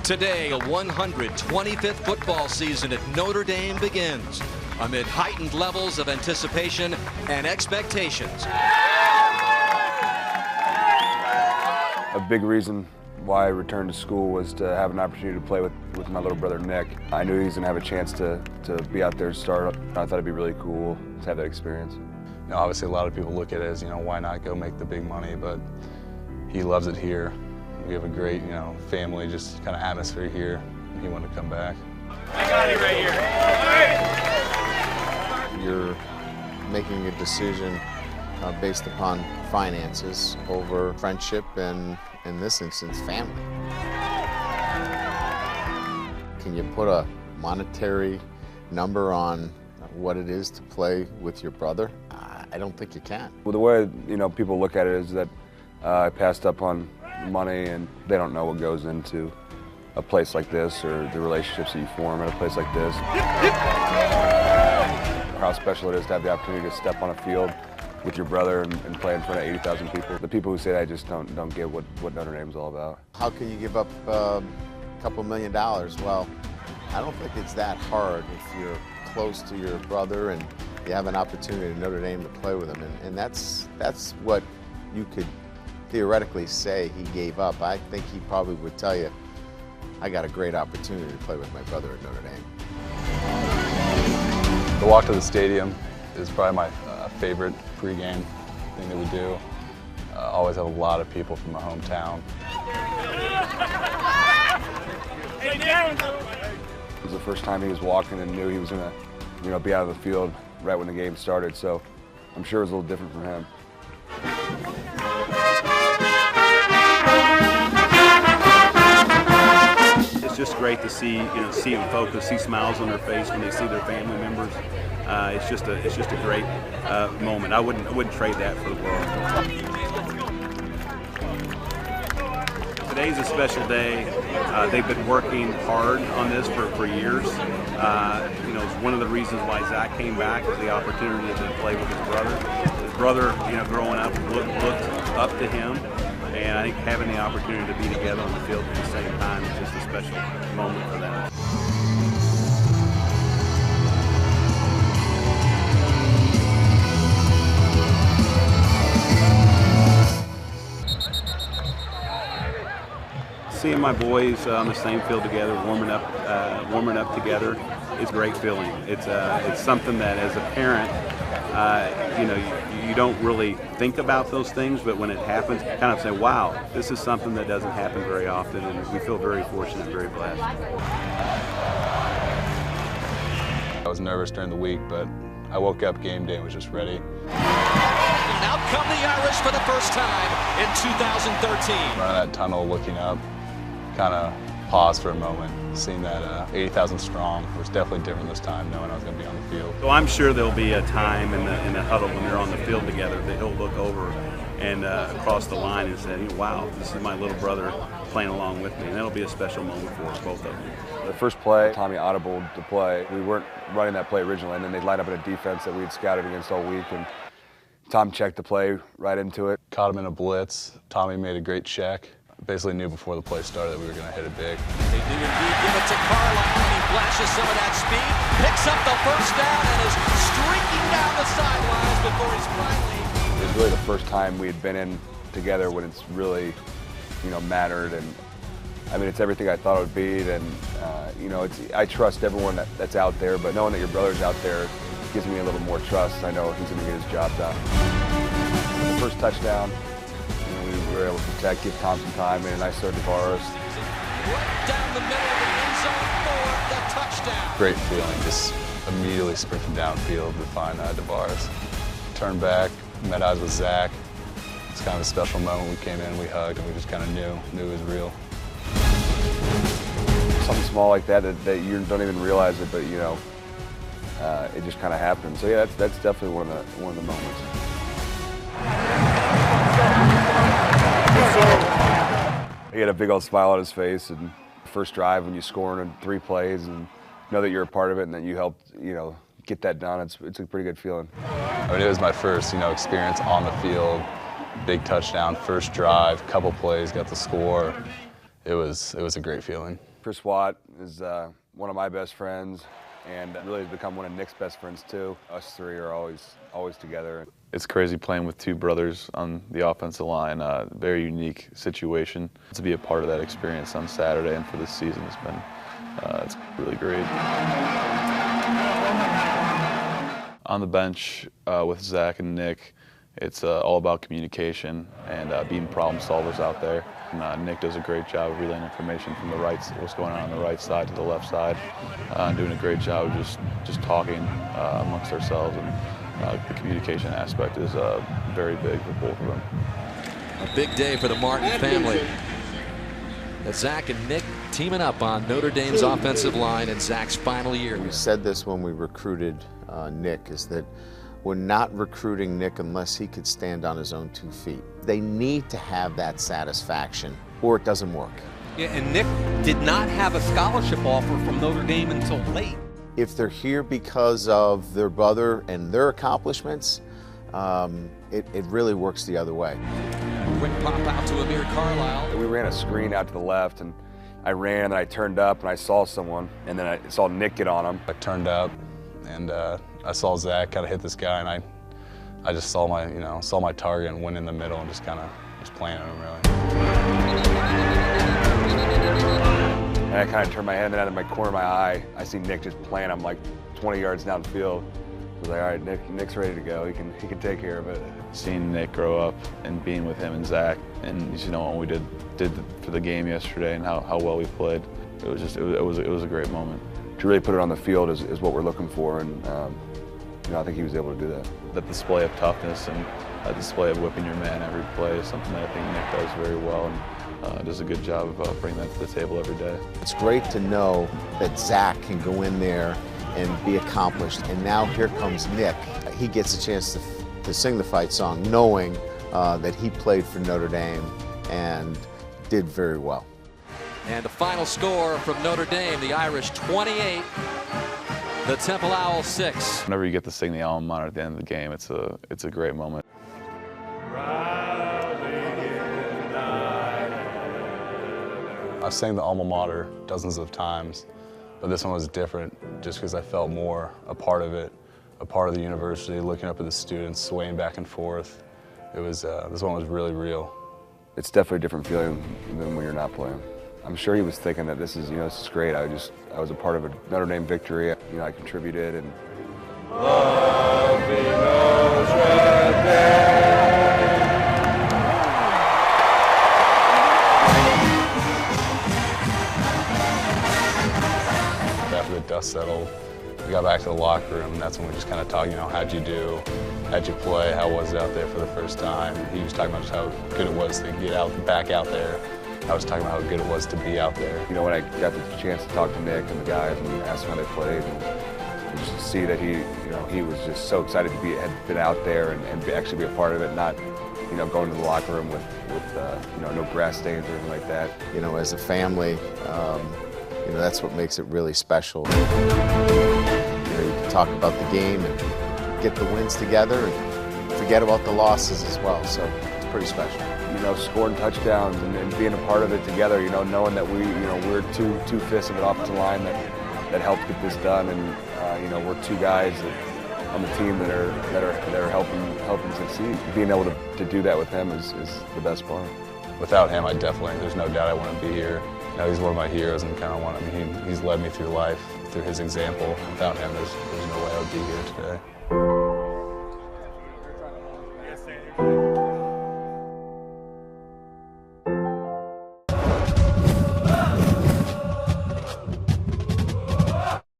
Today, a 125th football season at Notre Dame begins amid heightened levels of anticipation and expectations. A big reason why I returned to school was to have an opportunity to play with my little brother Nick. I knew he was going to have a chance to be out there and start. I thought it'd be really cool to have that experience. You know, obviously a lot of people look at it as, you know, why not go make the big money, but he loves it here. We have a great, you know, family, just kind of atmosphere here. He wanted to come back. I got it right here. You're making a decision based upon finances over friendship and, in this instance, family. Can you put a monetary number on what it is to play with your brother? I don't think you can. Well, the way, you know, people look at it is that I passed up on money, and they don't know what goes into a place like this or the relationships that you form at a place like this. How special it is to have the opportunity to step on a field with your brother and play in front of 80,000 people. The people who say that just don't get what Notre Dame's all about. How can you give up a couple $1 million? Well, I don't think it's that hard if you're close to your brother and you have an opportunity at Notre Dame to play with him. And that's what you could theoretically say he gave up. I think he probably would tell you, I got a great opportunity to play with my brother at Notre Dame. The walk to the stadium is probably my favorite pregame thing that we do. Always have a lot of people from my hometown. It was the first time he was walking and knew he was gonna, you know, be out of the field right when the game started, so I'm sure it was a little different for him. It's just great to see, see them focus, see smiles on their face when they see their family members. It's just a great moment. I wouldn't trade that for the world. Today's a special day. They've been working hard on this for years. It's one of the reasons why Zack came back is the opportunity to play with his brother. His brother, growing up, looked up to him. And I think having the opportunity to be together on the field at the same time is just a special moment for them. Seeing my boys on the same field together, warming up together, is a great feeling. It's something that, as a parent, you don't really think about those things, but when it happens, kind of say, wow, this is something that doesn't happen very often, and we feel very fortunate, very blessed. I was nervous during the week, but I woke up game day and was just ready. And out come the Irish for the first time in 2013. Running that tunnel, looking up, kind of paused for a moment. Seeing that 80,000 strong was definitely different this time, knowing I was going to be on the field. So I'm sure there'll be a time in the huddle when they're on the field together that he'll look over and across the line and say, wow, this is my little brother playing along with me. And that'll be a special moment for both of them. The first play, Tommy audibled the play. We weren't running that play originally, and then they lined up in a defense that we had scouted against all week, and Tom checked the play right into it. Caught him in a blitz. Tommy made a great check. Basically knew before the play started that we were going to hit it big. They do indeed give it to Carlisle, and he flashes some of that speed, picks up the first down, and is streaking down the sidelines before he's finally... It was really the first time we had been in together when it's really, mattered, and I mean, it's everything I thought it would be, and I trust everyone that's out there, but knowing that your brother's out there gives me a little more trust. I know he's going to get his job done. The first touchdown, we were able to protect, give Tom some time, and a nice throw to DeVaris. Right down the middle of the end zone for the touchdown. Great feeling, just immediately sprinting downfield to find DeVaris. Turned back, met eyes with Zack. It's kind of a special moment. We came in, we hugged, and we just kind of knew it was real. Something small like that you don't even realize it, but it just kind of happens. So yeah, that's definitely one of the moments. He had a big old smile on his face, and first drive when you score in 3 plays and know that you're a part of it and that you helped, get that done. It's a pretty good feeling. I mean, it was my first, experience on the field, Big touchdown, first drive, couple plays, got the score. It was a great feeling. Chris Watt is one of my best friends, and really has become one of Nick's best friends too. Us three are always together. It's crazy playing with two brothers on the offensive line. Very unique situation. To be a part of that experience on Saturday and for this season has been it's really great. On the bench with Zack and Nick, it's all about communication and being problem solvers out there. And, Nick does a great job of relaying information from the right, what's going on the right side to the left side, and doing a great job of just talking amongst ourselves. And the communication aspect is very big for both of them. A big day for the Martin family. As Zack and Nick teaming up on Notre Dame's offensive line in Zack's final year. We said this when we recruited Nick, is that we're not recruiting Nick unless he could stand on his own 2 feet. They need to have that satisfaction or it doesn't work. Yeah, and Nick did not have a scholarship offer from Notre Dame until late. If they're here because of their brother and their accomplishments, it really works the other way. Quick pop out to Amir Carlisle. We ran a screen out to the left, and I ran and I turned up and I saw someone, and then I saw Nick get on him. I turned up and I saw Zack kind of hit this guy, and I just saw my target and went in the middle and just kind of was playing at him really. And I kind of turned my head, and then out of my corner of my eye, I see Nick just playing him like 20 yards downfield. I was like, all right, Nick's ready to go. He can take care of it. Seeing Nick grow up and being with him and Zack, and what we did for the game yesterday and how well we played, it was a great moment. To really put it on the field is what we're looking for, and I think he was able to do that. That display of toughness and a display of whipping your man every play is something that I think Nick does very well, and does a good job of bringing that to the table every day. It's great to know that Zack can go in there and be accomplished, and now here comes Nick. He gets a chance to sing the fight song, knowing that he played for Notre Dame and did very well. And the final score from Notre Dame, the Irish 28, the Temple Owls 6. Whenever you get to sing the alma mater at the end of the game, it's a great moment. I've sang the alma mater dozens of times, but this one was different just because I felt more a part of it, a part of the university, looking up at the students, swaying back and forth. It was, this one was really real. It's definitely a different feeling than when you're not playing. I'm sure he was thinking that this is great. I was a part of a Notre Dame victory. I contributed, and loving Notre Dame. After the dust settled, we got back to the locker room, and that's when we just kind of talked, how'd you do? How'd you play? How was it out there for the first time? He was talking about just how good it was to get back out there. I was talking about how good it was to be out there. When I got the chance to talk to Nick and the guys and ask them how they played, and just to see that he was just so excited to had been out there and actually be a part of it, not going to the locker room with no grass stains or anything like that. As a family, that's what makes it really special. You can talk about the game and get the wins together and forget about the losses as well. So it's pretty special. Scoring touchdowns and being a part of it together. Knowing that we're two fists of an offensive line that helped get this done, and we're two guys on the team that are helping succeed. Being able to do that with him is the best part. Without him, there's no doubt I wouldn't be here. He's one of my heroes, and he's led me through life through his example. Without him, there's no way I would be here today.